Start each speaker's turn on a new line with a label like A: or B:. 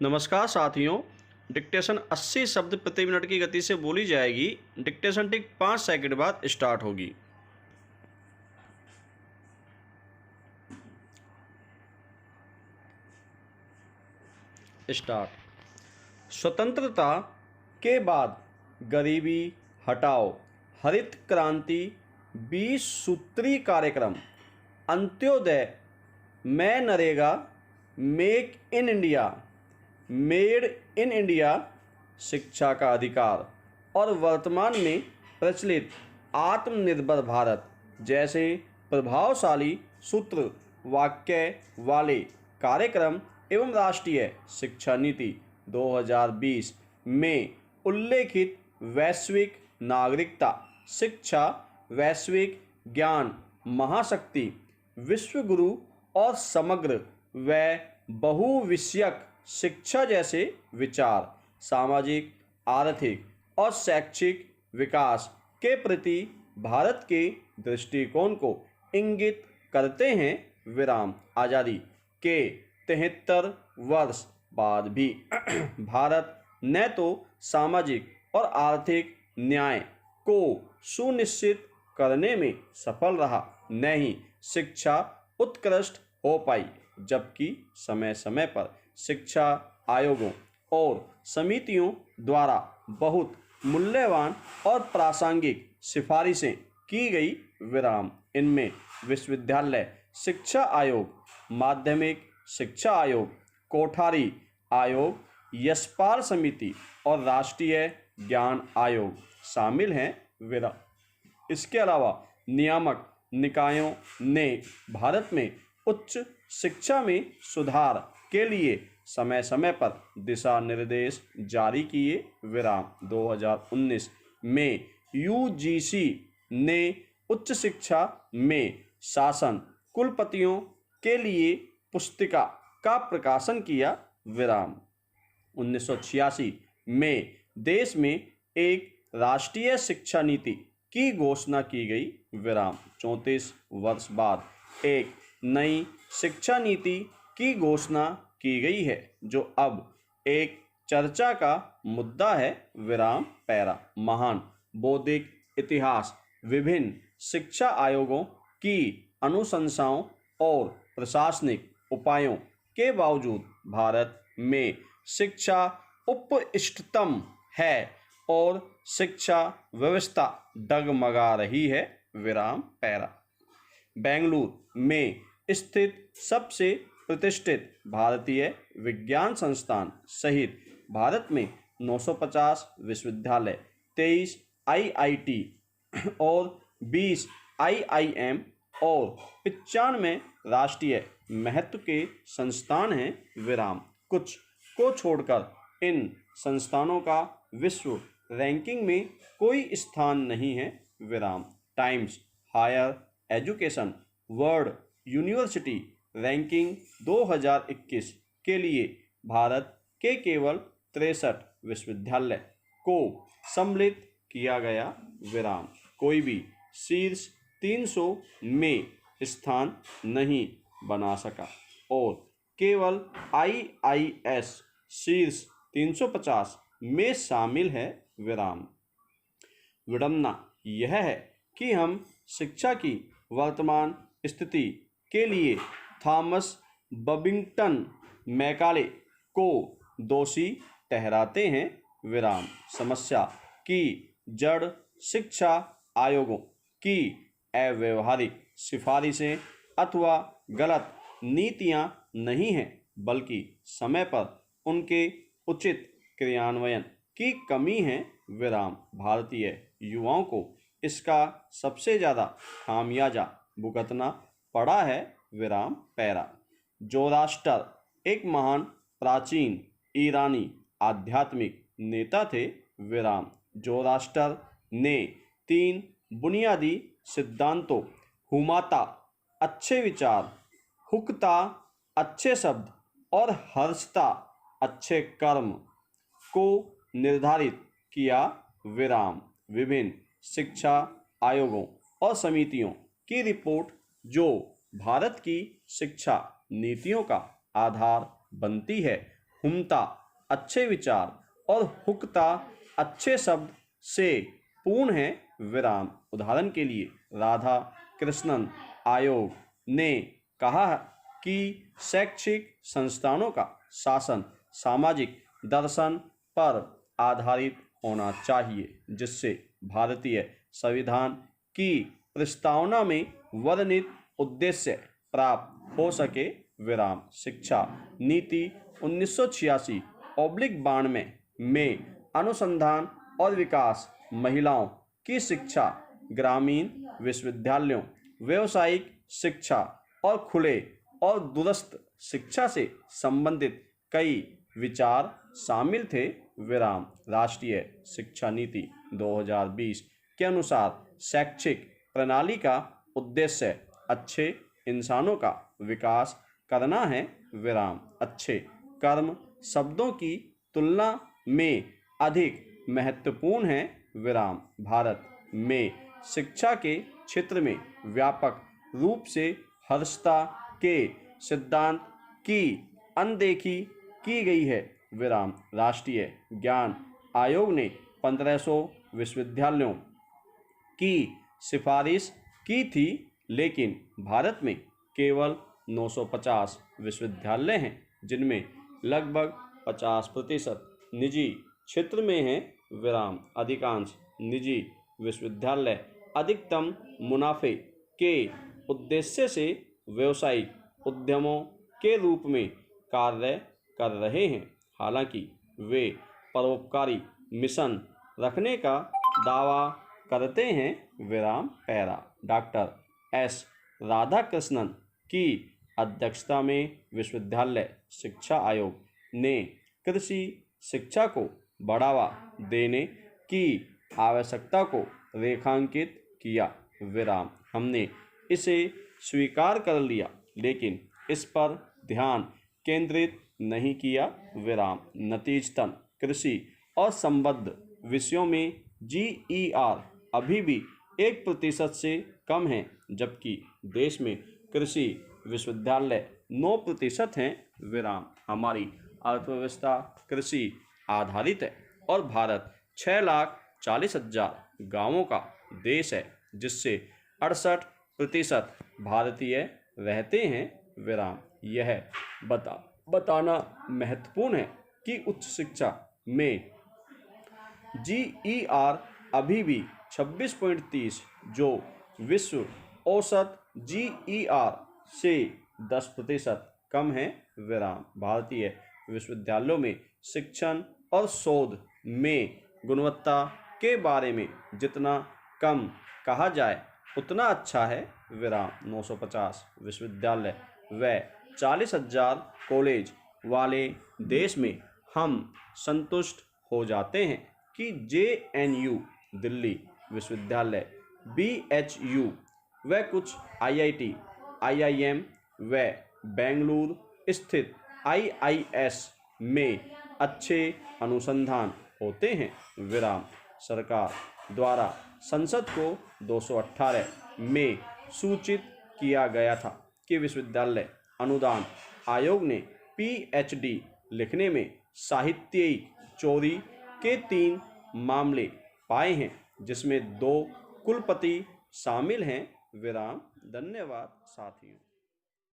A: नमस्कार साथियों। डिक्टेशन 80 शब्द प्रति मिनट की गति से बोली जाएगी। डिक्टेशन ठीक 5 सेकंड बाद स्टार्ट होगी। स्टार्ट। स्वतंत्रता के बाद गरीबी हटाओ, हरित क्रांति, 20 सूत्री कार्यक्रम, अंत्योदय में NREGA, make in India, made in India, शिक्षा का अधिकार और वर्तमान में प्रचलित आत्मनिर्भर भारत जैसे प्रभावशाली सूत्र वाक्य वाले कार्यक्रम एवं राष्ट्रीय शिक्षा नीति 2020 में उल्लेखित वैश्विक नागरिकता शिक्षा, वैश्विक ज्ञान महाशक्ति, विश्वगुरु और समग्र व बहुविषयक शिक्षा जैसे विचार सामाजिक, आर्थिक और शैक्षिक विकास के प्रति भारत के दृष्टिकोण को इंगित करते हैं। विराम। आज़ादी के 73 वर्ष बाद भी भारत न तो सामाजिक और आर्थिक न्याय को सुनिश्चित करने में सफल रहा, न ही शिक्षा उत्कृष्ट हो पाई, जबकि समय समय पर शिक्षा आयोगों और समितियों द्वारा बहुत मूल्यवान और प्रासंगिक सिफारिशें की गई। विराम। इनमें विश्वविद्यालय शिक्षा आयोग, माध्यमिक शिक्षा आयोग, कोठारी आयोग, यशपाल समिति और राष्ट्रीय ज्ञान आयोग शामिल हैं। विराम। इसके अलावा नियामक निकायों ने भारत में उच्च शिक्षा में सुधार के लिए समय समय पर दिशा निर्देश जारी किए। विराम। 2019 में यूजीसी ने उच्च शिक्षा में शासन कुलपतियों के लिए पुस्तिका का प्रकाशन किया। विराम। 1986 में देश में एक राष्ट्रीय शिक्षा नीति की घोषणा की गई। विराम। 34 वर्ष बाद एक नई शिक्षा नीति की घोषणा की गई है, जो अब एक चर्चा का मुद्दा है। विराम। पैरा। महान बौद्धिक इतिहास विभिन्न शिक्षा आयोगों की अनुशंसाओं और प्रशासनिक उपायों के बावजूद भारत में शिक्षा उत्कृष्टतम है और शिक्षा व्यवस्था डगमगा रही है। विराम। पैरा। बेंगलुरु में स्थित सबसे प्रतिष्ठित भारतीय विज्ञान संस्थान सहित भारत में 950 विश्वविद्यालय, 23 आईआईटी और 20 आईआईएम और 95 राष्ट्रीय महत्व के संस्थान हैं। विराम। कुछ को छोड़कर इन संस्थानों का विश्व रैंकिंग में कोई स्थान नहीं है। विराम। Times Higher Education World University Ranking 2021 के लिए भारत के केवल 63 विश्वविद्यालय को सम्मिलित किया गया। विराम। कोई भी शीर्ष 300 में स्थान नहीं बना सका और केवल आईआईएस शीर्ष 350 में शामिल है। विराम। विडंबना यह है कि हम शिक्षा की वर्तमान स्थिति के लिए थॉमस बबिंगटन मैकाले को दोषी ठहराते हैं। विराम। समस्या की जड़ शिक्षा आयोगों की अव्यावहारिक सिफारिशें अथवा गलत नीतियां नहीं हैं, बल्कि समय पर उनके उचित क्रियान्वयन की कमी है। विराम। भारतीय युवाओं को इसका सबसे ज़्यादा खामियाजा भुगतना पड़ा है। विराम। पैरा। जोरास्टर एक महान प्राचीन ईरानी आध्यात्मिक नेता थे। विराम। जोरास्टर ने 3 बुनियादी सिद्धांतों हुमाता अच्छे विचार, हुक्ता अच्छे शब्द और हर्षता अच्छे कर्म को निर्धारित किया। विराम। विभिन्न शिक्षा आयोगों और समितियों की रिपोर्ट जो भारत की शिक्षा नीतियों का आधार बनती है, हुमता अच्छे विचार और हुक्ता अच्छे शब्द से पूर्ण है विराम। उदाहरण के लिए राधा कृष्णन आयोग ने कहा कि शैक्षिक संस्थानों का शासन सामाजिक दर्शन पर आधारित होना चाहिए, जिससे भारतीय संविधान की प्रस्तावना में वर्णित उद्देश्य प्राप्त हो सके विराम। शिक्षा नीति 1986/92 में अनुसंधान और विकास, महिलाओं की शिक्षा, ग्रामीण विश्वविद्यालयों, व्यावसायिक शिक्षा और खुले और दूरस्थ शिक्षा से संबंधित कई विचार शामिल थे विराम। राष्ट्रीय शिक्षा नीति 2020 के अनुसार शैक्षिक प्रणाली का उद्देश्य अच्छे इंसानों का विकास करना है विराम। अच्छे कर्म शब्दों की तुलना में अधिक महत्वपूर्ण है विराम। भारत में शिक्षा के क्षेत्र में व्यापक रूप से हर्षता के सिद्धांत की अनदेखी की गई है विराम। राष्ट्रीय ज्ञान आयोग ने 1500 विश्वविद्यालयों की सिफारिश की थी, लेकिन भारत में केवल 950 विश्वविद्यालय हैं, जिनमें लगभग 50% निजी क्षेत्र में हैं विराम। अधिकांश निजी विश्वविद्यालय अधिकतम मुनाफे के उद्देश्य से व्यावसायिक उद्यमों के रूप में कार्य कर रहे हैं, हालांकि वे परोपकारी मिशन रखने का दावा करते हैं विराम। पैरा डॉक्टर एस राधाकृष्णन की अध्यक्षता में विश्वविद्यालय शिक्षा आयोग ने कृषि शिक्षा को बढ़ावा देने की आवश्यकता को रेखांकित किया विराम। हमने इसे स्वीकार कर लिया, लेकिन इस पर ध्यान केंद्रित नहीं किया विराम। नतीजतन कृषि और संबद्ध विषयों में GER अभी भी 1% से कम है, जबकि देश में कृषि विश्वविद्यालय 9% हैं विराम। हमारी अर्थव्यवस्था कृषि आधारित है और भारत 6,40,000 गांवों का देश है, जिससे 68% भारतीय रहते हैं विराम। यह बताना महत्वपूर्ण है कि उच्च शिक्षा में GER अभी भी 26.30, जो विश्व औसत GER से 10% कम है विराम। भारतीय विश्वविद्यालयों में शिक्षण और शोध में गुणवत्ता के बारे में जितना कम कहा जाए उतना अच्छा है विराम। 950 विश्वविद्यालय व 40,000 कॉलेज वाले देश में हम संतुष्ट हो जाते हैं कि JNU दिल्ली विश्वविद्यालय, BHU व कुछ IIT, IIM व बेंगलुरु स्थित IIS में अच्छे अनुसंधान होते हैं विराम। सरकार द्वारा संसद को 218 में सूचित किया गया था कि विश्वविद्यालय अनुदान आयोग ने PhD लिखने में साहित्यिक चोरी के 3 मामले पाए हैं, जिसमें 2 कुलपति शामिल हैं विराम। धन्यवाद साथियों।